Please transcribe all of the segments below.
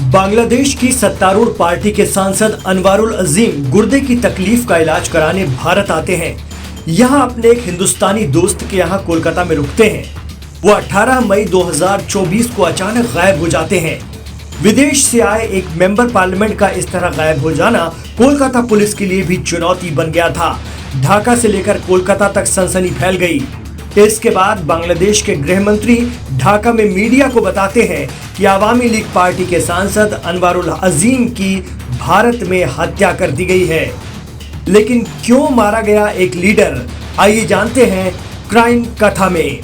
बांग्लादेश की सत्तारूढ़ पार्टी के सांसद अनवारुल अजीम गुर्दे की तकलीफ का इलाज कराने भारत आते हैं। यहां अपने एक हिंदुस्तानी दोस्त के यहां कोलकाता में रुकते हैं। वो 18 मई 2024 को अचानक गायब हो जाते हैं। विदेश से आए एक मेंबर पार्लियामेंट का इस तरह गायब हो जाना कोलकाता पुलिस के लिए भी चुनौती बन गया था। ढाका से लेकर कोलकाता तक सनसनी फैल गई। इसके बाद बांग्लादेश के गृह मंत्री ढाका में मीडिया को बताते हैं कि आवामी लीग पार्टी के सांसद अनवारुल अजीम की भारत में हत्या कर दी गई है। लेकिन क्यों मारा गया एक लीडर, आइए जानते हैं क्राइम कथा में।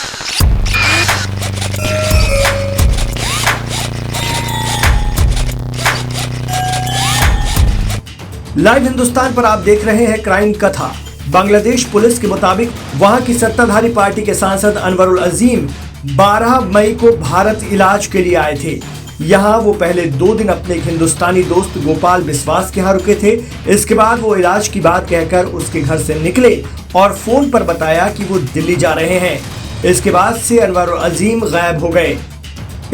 लाइव हिंदुस्तान पर आप देख रहे हैं क्राइम कथा। बांग्लादेश पुलिस के मुताबिक वहां की सत्ताधारी पार्टी के सांसद अनवारुल अजीम 12 मई को भारत इलाज के लिए आए थे। यहां वो पहले 2 दिन अपने एक हिंदुस्तानी दोस्त गोपाल बिस्वास के यहाँ रुके थे। इसके बाद वो इलाज की बात कहकर उसके घर से निकले और फोन पर बताया कि वो दिल्ली जा रहे हैं। इसके बाद से अनवारुल अजीम गायब हो गए।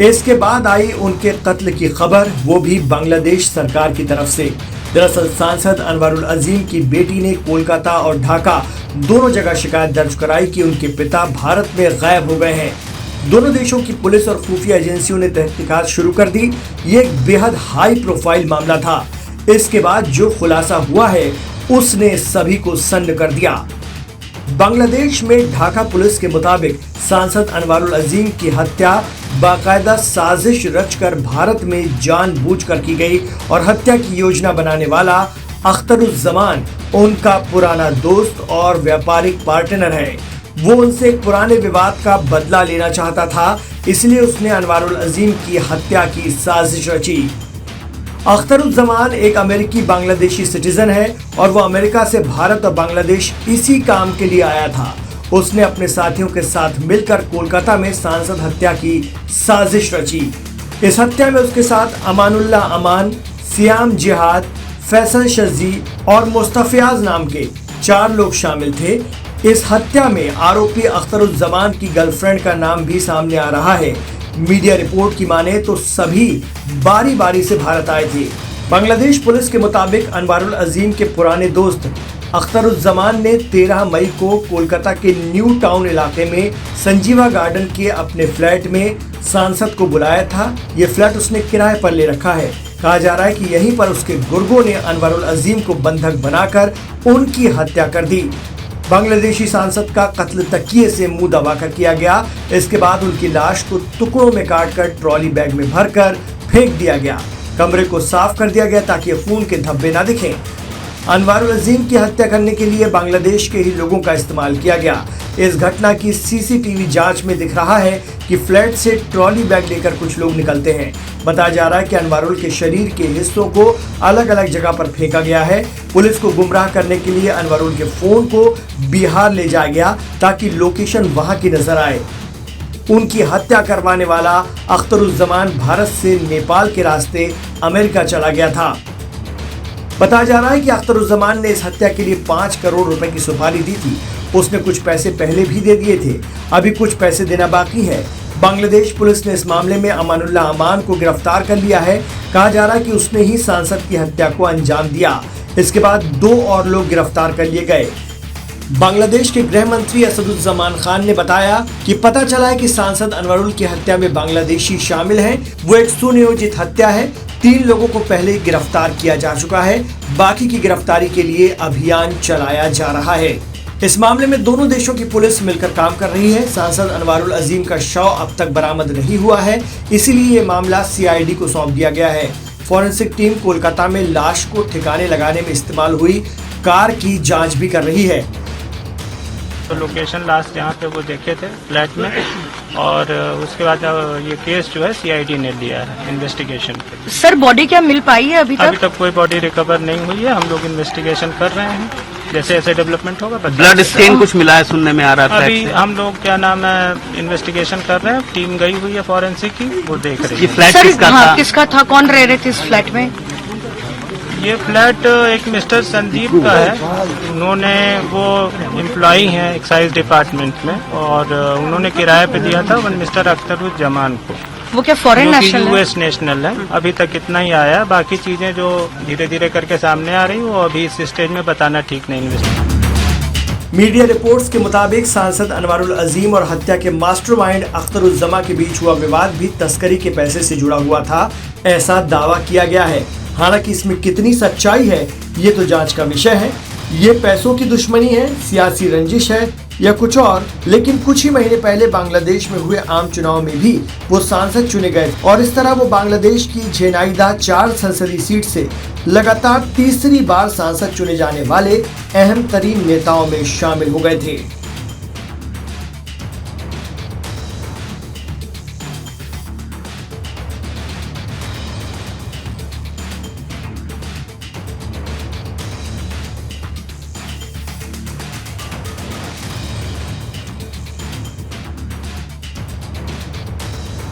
इसके बाद आई उनके कत्ल की खबर, वो भी बांग्लादेश सरकार की तरफ से। दरअसल सांसद अनवारुल अजीम की बेटी ने कोलकाता और ढाका दोनों जगह शिकायत दर्ज कराई कि उनके पिता भारत में गायब हो गए हैं। दोनों देशों की पुलिस और खुफिया एजेंसियों ने तहकीकात शुरू कर दी। ये एक बेहद हाई प्रोफाइल मामला था। इसके बाद जो खुलासा हुआ है उसने सभी को सन्न कर दिया। बांग्लादेश में ढाका पुलिस के मुताबिक सांसद अनवारुल अजीम की हत्या बाकायदा साजिश रचकर भारत में जानबूझकर की गई और हत्या की योजना बनाने वाला अख्तरुज्जमान उनका पुराना दोस्त और व्यापारिक पार्टनर है। वो उनसे एक पुराने विवाद का बदला लेना चाहता था, इसलिए उसने अनवारुल अजीम की हत्या की साजिश रची। अख्तरुज्जमान एक अमेरिकी बांग्लादेशी सिटीजन है और वो अमेरिका से भारत और बांग्लादेश इसी काम के लिए आया था। उसने अपने साथियों के साथ मिलकर कोलकाता में सांसद हत्या की साजिश रची। इस हत्या में उसके साथ अमानुल्लाह अमान, सियाम जिहाद, फैसल शजी और मुस्तफियाज नाम के 4 लोग शामिल थे। इस हत्या में आरोपी अख्तरुज्जमान की गर्लफ्रेंड का नाम भी सामने आ रहा है। मीडिया रिपोर्ट की माने तो सभी बारी बारी से भारत आए थे। बांग्लादेश पुलिस के मुताबिक अनवारुल अजीम के पुराने दोस्त अख्तरुज्जमान ने 13 मई को कोलकाता के न्यू टाउन इलाके में संजीवा गार्डन के अपने फ्लैट में सांसद को बुलाया था। ये फ्लैट उसने किराए पर ले रखा है। कहा जा रहा है कि यहीं पर उसके गुर्गों ने अनवारुल अजीम को बंधक बनाकर उनकी हत्या कर दी। बांग्लादेशी सांसद का कत्ल तकिए से मुंह दबाकर किया गया। इसके बाद उनकी लाश को टुकड़ों में काटकर ट्रॉली बैग में भरकर फेंक दिया गया। कमरे को साफ कर दिया गया ताकि खून के धब्बे ना दिखें। अनवारुल अजीम की हत्या करने के लिए बांग्लादेश के ही लोगों का इस्तेमाल किया गया। इस घटना की सीसीटीवी जांच में दिख रहा है कि फ्लैट से ट्रॉली बैग लेकर कुछ लोग निकलते हैं। बताया जा रहा है कि अनवारुल के शरीर के हिस्सों को अलग अलग जगह पर फेंका गया है। पुलिस को गुमराह करने के लिए अनवारुल के फोन को बिहार ले जाया गया ताकि लोकेशन वहां की नजर आए। उनकी हत्या करवाने वाला अख्तरुज्जमान भारत से नेपाल के रास्ते अमेरिका चला गया था। बताया जा रहा है कि अख्तरुज्जमान ने इस हत्या के लिए 5 करोड़ रुपए की सुपारी दी थी। उसने कुछ पैसे पहले भी दे दिए थे, अभी कुछ पैसे देना बाकी है। बांग्लादेश पुलिस ने इस मामले में अमानुल्लाह अमान को गिरफ्तार कर लिया है। कहा जा रहा है कि उसने ही सांसद की हत्या को अंजाम दिया। इसके बाद 2 और लोग गिरफ्तार कर लिए गए। बांग्लादेश के गृह मंत्री असदुज्जमान खान ने बताया कि पता चला है कि सांसद अनवारुल की हत्या में बांग्लादेशी शामिल हैं। वो एक सुनियोजित हत्या है। 3 लोगों को पहले गिरफ्तार किया जा चुका है। बाकी की गिरफ्तारी के लिए अभियान चलाया जा रहा है। इस मामले में दोनों देशों की पुलिस मिलकर काम कर रही है। सांसद अनवारुल अजीम का शव अब तक बरामद नहीं हुआ है, इसीलिए ये मामला CID को सौंप दिया गया है। फॉरेंसिक टीम कोलकाता में लाश को ठिकाने लगाने में इस्तेमाल हुई कार की जांच भी कर रही है। तो लोकेशन लास्ट यहाँ पे वो देखे थे फ्लैट में, और उसके बाद ये केस जो है CID ने लिया है इन्वेस्टिगेशन के लिए। सर बॉडी क्या मिल पाई है अभी तक? अभी तक कोई बॉडी रिकवर नहीं हुई है। हम लोग इन्वेस्टिगेशन कर रहे हैं, जैसे ऐसे डेवलपमेंट होगा। ब्लड स्टेन कुछ मिला है, सुनने में आ रहा था। अभी हम लोग क्या नाम है इन्वेस्टिगेशन कर रहे हैं। टीम गई हुई है फॉरेंसिक की, वो देख रही है। ये फ्लैट सर, किसका था? किसका था? कौन रह रहे थे इस फ्लैट में? ये फ्लैट एक मिस्टर संदीप का है। उन्होंने वो एम्प्लॉई हैं एक्साइज डिपार्टमेंट में, और उन्होंने किराए पे दिया था मिस्टर अख्तरुज्जमान को। वो क्या फॉरेन नेशनल है? यूएस नेशनल है। अभी तक इतना ही आया है, बाकी चीजें जो धीरे धीरे करके सामने आ रही वो अभी इस स्टेज में बताना ठीक नहीं। मीडिया रिपोर्ट्स के मुताबिक सांसद अनवरुल अजीम और हत्या के मास्टरमाइंड अख्तरुज्जमा के बीच हुआ विवाद भी तस्करी के पैसे से जुड़ा हुआ था, ऐसा दावा किया गया है। हालांकि इसमें कितनी सच्चाई है ये तो जांच का विषय है। ये पैसों की दुश्मनी है, सियासी रंजिश है या कुछ और, लेकिन कुछ ही महीने पहले बांग्लादेश में हुए आम चुनाव में भी वो सांसद चुने गए और इस तरह वो बांग्लादेश की झेनाइदा 4 संसदीय सीट से लगातार तीसरी बार सांसद चुने जाने वाले अहम तरीन नेताओं में शामिल हो गए थे।